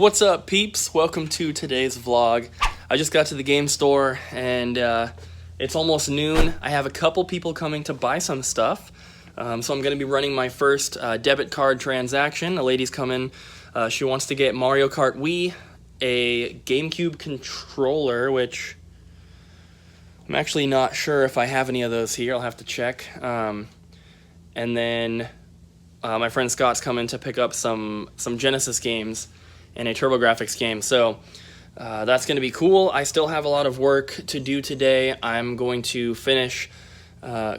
What's up, peeps? Welcome to today's vlog. I just got to the game store and it's almost noon. I have a couple people coming to buy some stuff. So I'm going to be running my first debit card transaction. A lady's coming. She wants to get Mario Kart Wii, a GameCube controller, which I'm actually not sure if I have any of those here. I'll have to check. And then my friend Scott's coming to pick up some Genesis games and a TurboGrafx game. So that's going to be cool. I still have a lot of work to do today. I'm going to finish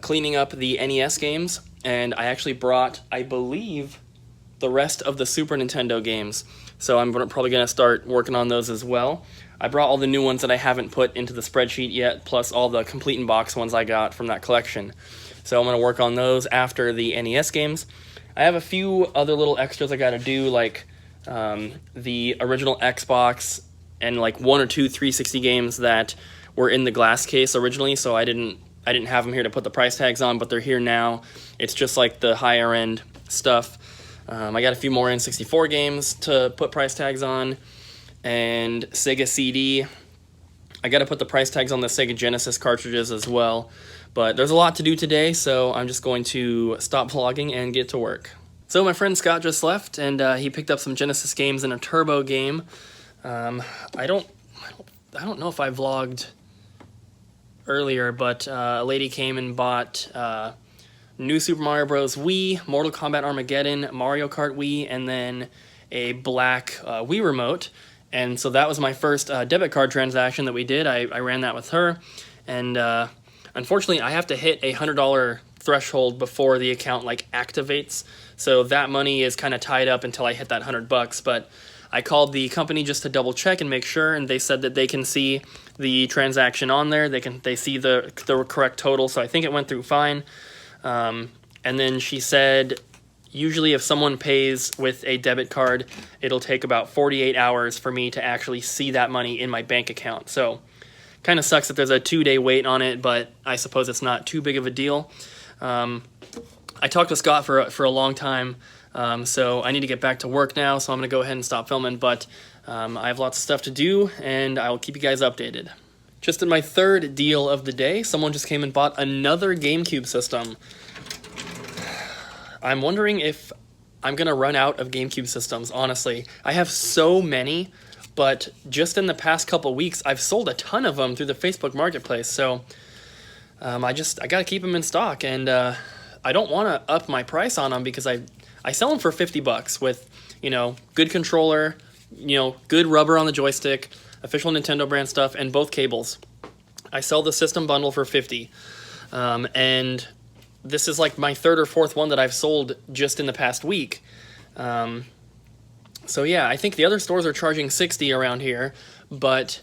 cleaning up the NES games, and I actually brought, I believe, the rest of the Super Nintendo games. So I'm probably going to start working on those as well. I brought all the new ones that I haven't put into the spreadsheet yet, plus all the complete in box ones I got from that collection. So I'm going to work on those after the NES games. I have a few other little extras I got to do, like the original Xbox and like one or two 360 games that were in the glass case originally, so I didn't have them here to put the price tags on, but they're here now. It's just like the higher end stuff. I got a few more N64 games to put price tags on, and Sega CD. I got to put the price tags on the Sega Genesis cartridges as well, but there's a lot to do today, so I'm just going to stop vlogging and get to work. So my friend Scott just left, and he picked up some Genesis games and a Turbo game. I don't know if I vlogged earlier, but a lady came and bought New Super Mario Bros. Wii, Mortal Kombat Armageddon, Mario Kart Wii, and then a black Wii remote. And so that was my first debit card transaction that we did. I ran that with her, and unfortunately I have to hit a $100 threshold before the account activates. So that money is kind of tied up until I hit that $100. But I called the company just to double check and make sure, and they said that they can see the transaction on there. They see the correct total, so I think it went through fine. And then she said, usually if someone pays with a debit card, it'll take about 48 hours for me to actually see that money in my bank account. So kind of sucks that there's a 2-day wait on it, but I suppose it's not too big of a deal. I talked to Scott for a long time, so I need to get back to work now, so I'm going to go ahead and stop filming, but I have lots of stuff to do, and I'll keep you guys updated. Just in my third deal of the day, someone just came and bought another GameCube system. I'm wondering if I'm going to run out of GameCube systems, honestly. I have so many, but just in the past couple weeks, I've sold a ton of them through the Facebook Marketplace, so I got to keep them in stock, and I don't want to up my price on them because I sell them for $50 with, good controller, good rubber on the joystick, official Nintendo brand stuff, and both cables. I sell the system bundle for $50, and this is like my third or fourth one that I've sold just in the past week. So yeah, I think the other stores are charging $60 around here, but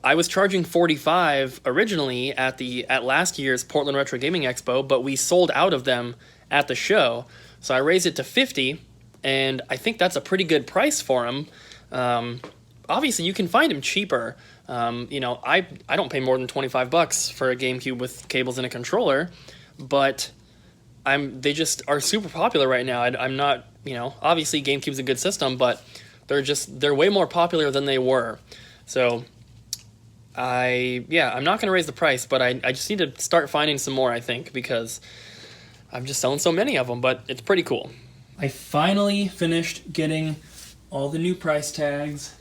I was charging $45 originally at last year's Portland Retro Gaming Expo, but we sold out of them at the show. So I raised it to $50, and I think that's a pretty good price for them. Obviously, you can find them cheaper. I don't pay more than $25 for a GameCube with cables and a controller, but they just are super popular right now. I'm not, obviously GameCube's a good system, but they're way more popular than they were. So I'm not going to raise the price, but I just need to start finding some more, I think, because I'm just selling so many of them, but it's pretty cool. I finally finished getting all the new price tags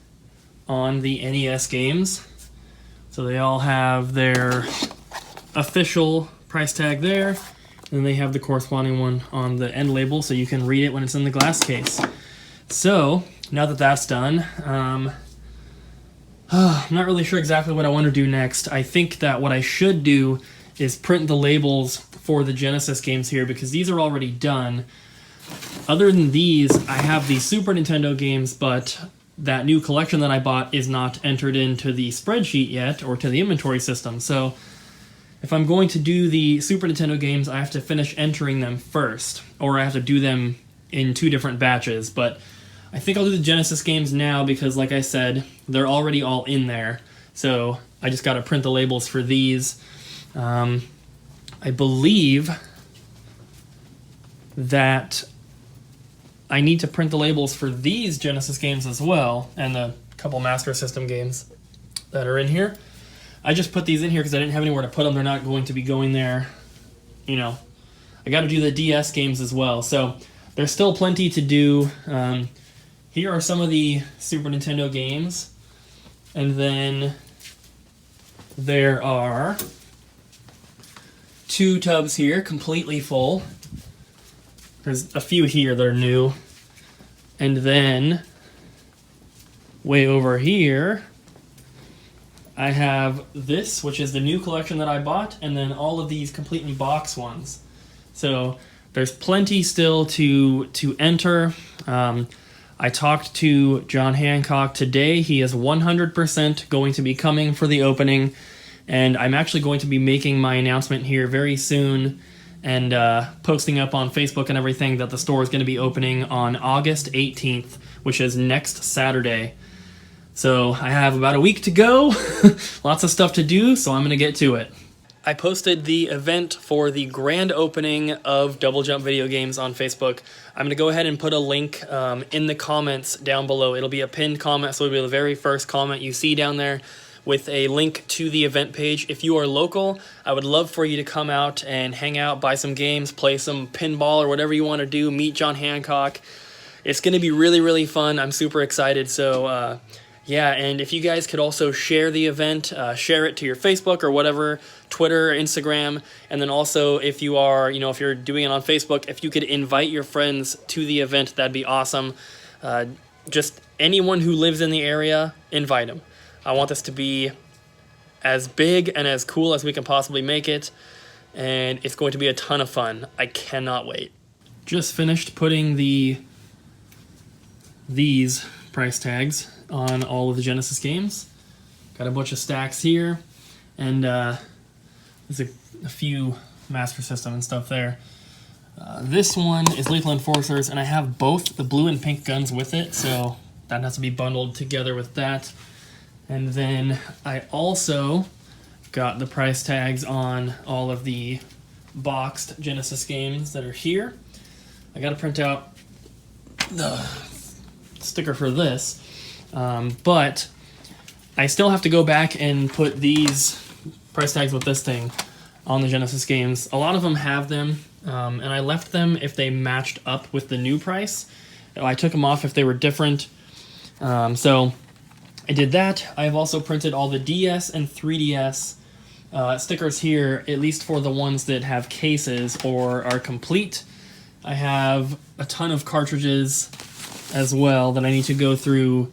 on the NES games. So they all have their official price tag there, and then they have the corresponding one on the end label so you can read it when it's in the glass case. So now that that's done, I'm not really sure exactly what I want to do next. I think that what I should do is print the labels for the Genesis games here because these are already done. Other than these, I have the Super Nintendo games, but that new collection that I bought is not entered into the spreadsheet yet or to the inventory system. So if I'm going to do the Super Nintendo games, I have to finish entering them first, or I have to do them in 2 different batches. But I think I'll do the Genesis games now because, like I said, they're already all in there. So I just got to print the labels for these. I believe that I need to print the labels for these Genesis games as well, and the couple Master System games that are in here. I just put these in here because I didn't have anywhere to put them. They're not going to be going there. You know, I got to do the DS games as well. So there's still plenty to do. Here are some of the Super Nintendo games. And then there are 2 tubs here, completely full. There's a few here that are new. And then way over here, I have this, which is the new collection that I bought, and then all of these complete in box ones. So there's plenty still to enter. I talked to John Hancock today. He is 100% going to be coming for the opening, and I'm actually going to be making my announcement here very soon and posting up on Facebook and everything that the store is going to be opening on August 18th, which is next Saturday. So I have about a week to go, lots of stuff to do, so I'm going to get to it. I posted the event for the grand opening of Double Jump Video Games on Facebook. I'm going to go ahead and put a link in the comments down below. It'll be a pinned comment, so it'll be the very first comment you see down there with a link to the event page. If you are local, I would love for you to come out and hang out, buy some games, play some pinball or whatever you want to do, meet John Hancock. It's going to be really, really fun. I'm super excited, so yeah, and if you guys could also share the event, share it to your Facebook or whatever, Twitter, Instagram, and then also if you are, if you're doing it on Facebook, if you could invite your friends to the event, that'd be awesome. Just anyone who lives in the area, invite them. I want this to be as big and as cool as we can possibly make it, and it's going to be a ton of fun. I cannot wait. Just finished putting these price tags on all of the Genesis games. Got a bunch of stacks here, and there's a few Master System and stuff there. This one is Lethal Enforcers, and I have both the blue and pink guns with it, so that has to be bundled together with that. And then I also got the price tags on all of the boxed Genesis games that are here. I got to print out the sticker for this, but I still have to go back and put these price tags with this thing on the Genesis games. A lot of them have them, and I left them if they matched up with the new price. I took them off if they were different, so I did that. I've also printed all the DS and 3DS stickers here, at least for the ones that have cases or are complete. I have a ton of cartridges as well that I need to go through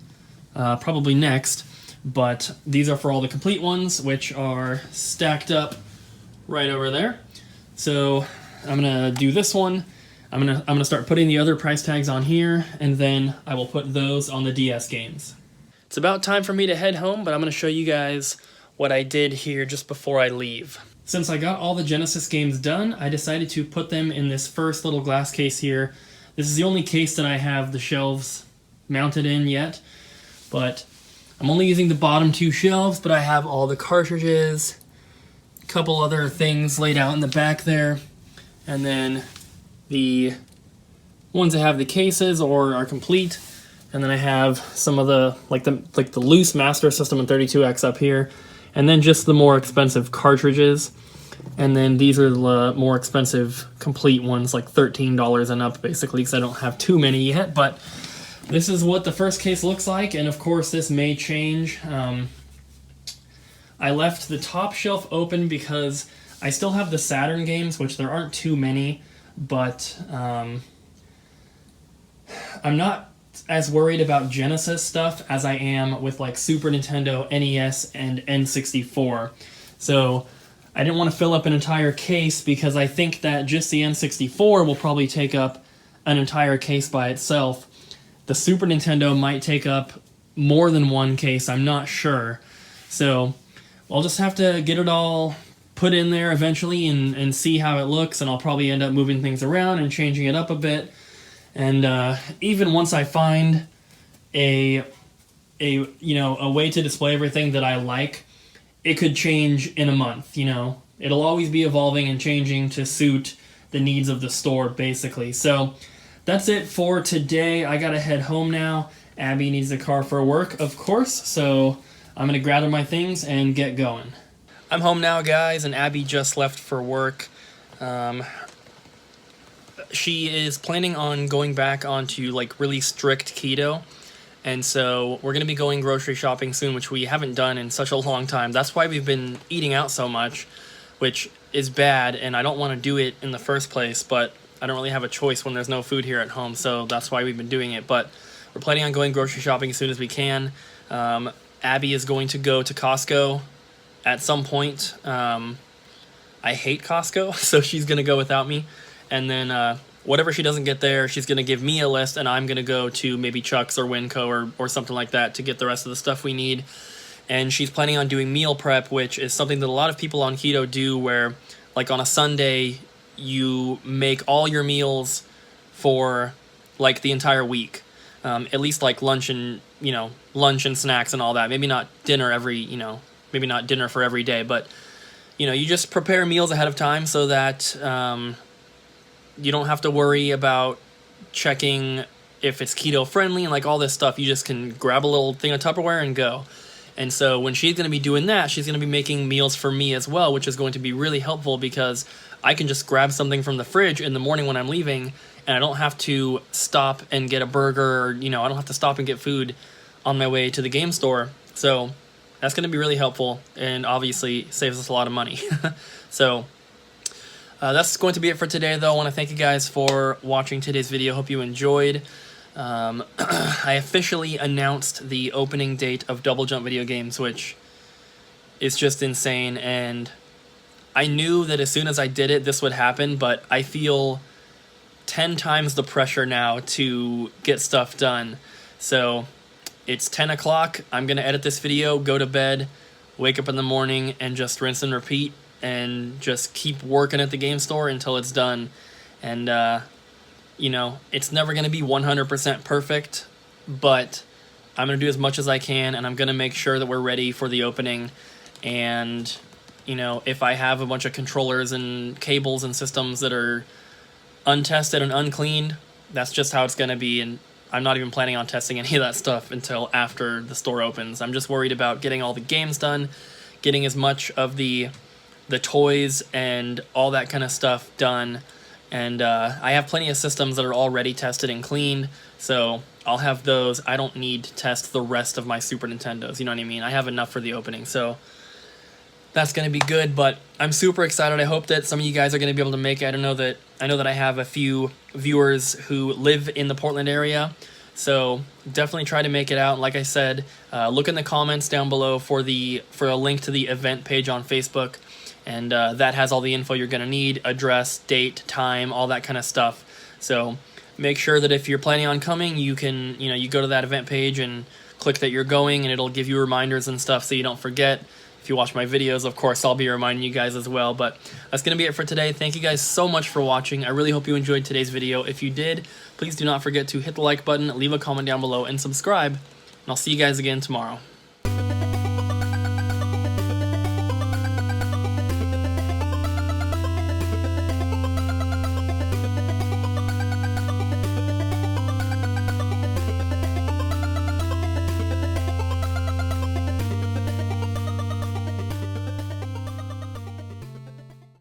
probably next, but these are for all the complete ones, which are stacked up right over there. So I'm gonna do this one. I'm gonna start putting the other price tags on here, and then I will put those on the DS games. It's about time for me to head home, but I'm going to show you guys what I did here just before I leave. Since I got all the Genesis games done, I decided to put them in this first little glass case here. This is the only case that I have the shelves mounted in yet, but I'm only using the bottom 2 shelves, but I have all the cartridges, a couple other things laid out in the back there, and then the ones that have the cases or are complete. And then I have some of the the loose Master System and 32X up here, and then just the more expensive cartridges. And then these are the more expensive complete ones, like $13 and up, basically, because I don't have too many yet. But this is what the first case looks like, and of course this may change. I left the top shelf open because I still have the Saturn games, which there aren't too many, but I'm not as worried about Genesis stuff as I am with like Super Nintendo, NES, and N64. So I didn't want to fill up an entire case because I think that just the N64 will probably take up an entire case by itself. The Super Nintendo might take up more than one case, I'm not sure. So I'll just have to get it all put in there eventually and see how it looks, and I'll probably end up moving things around and changing it up a bit. And even once I find a way to display everything that I like, it could change in a month. It'll always be evolving and changing to suit the needs of the store, basically. So that's it for today. I gotta head home now. Abby needs the car for work, of course, so I'm gonna gather my things and get going. I'm home now, guys, and Abby just left for work. She is planning on going back onto like really strict keto, and so we're gonna be going grocery shopping soon, which we haven't done in such a long time. That's why we've been eating out so much, which is bad, and I don't want to do it in the first place, but I don't really have a choice when there's no food here at home, so that's why we've been doing it. But we're planning on going grocery shopping as soon as we can. Abby is going to go to Costco at some point. I hate Costco, so she's going to go without me. And then whatever she doesn't get there, she's going to give me a list, and I'm going to go to maybe Chuck's or Winco or something like that to get the rest of the stuff we need. And she's planning on doing meal prep, which is something that a lot of people on keto do, where like on a Sunday you make all your meals for like the entire week, at least like lunch and snacks and all that. Maybe not dinner maybe not dinner for every day, but you just prepare meals ahead of time so that you don't have to worry about checking if it's keto friendly and like all this stuff. You just can grab a little thing of Tupperware and go. And so when she's going to be doing that, she's going to be making meals for me as well, which is going to be really helpful because I can just grab something from the fridge in the morning when I'm leaving, and I don't have to stop and get a burger, or, I don't have to stop and get food on my way to the game store. So that's going to be really helpful, and obviously saves us a lot of money. So that's going to be it for today, though. I want to thank you guys for watching today's video. Hope you enjoyed. I officially announced the opening date of Double Jump Video Games, which is just insane, and I knew that as soon as I did it, this would happen, but I feel 10 times the pressure now to get stuff done. So it's 10 o'clock. I'm going to edit this video, go to bed, wake up in the morning, and just rinse and repeat, and just keep working at the game store until it's done. And, it's never going to be 100% perfect, but I'm going to do as much as I can, and I'm going to make sure that we're ready for the opening. And if I have a bunch of controllers and cables and systems that are untested and uncleaned, that's just how it's going to be, and I'm not even planning on testing any of that stuff until after the store opens. I'm just worried about getting all the games done, getting as much of the toys and all that kind of stuff done, and I have plenty of systems that are already tested and cleaned, so I'll have those. I don't need to test the rest of my Super Nintendos, you know what I mean? I have enough for the opening, so that's going to be good, but I'm super excited. I hope that some of you guys are going to be able to make it. I know that I have a few viewers who live in the Portland area, so definitely try to make it out. Like I said, look in the comments down below for a link to the event page on Facebook, and that has all the info you're going to need: address, date, time, all that kind of stuff. So make sure that if you're planning on coming, you can you go to that event page and click that you're going, and it'll give you reminders and stuff so you don't forget. If you watch my videos, of course, I'll be reminding you guys as well. But that's going to be it for today. Thank you guys so much for watching. I really hope you enjoyed today's video. If you did, please do not forget to hit the like button, leave a comment down below, and subscribe. And I'll see you guys again tomorrow.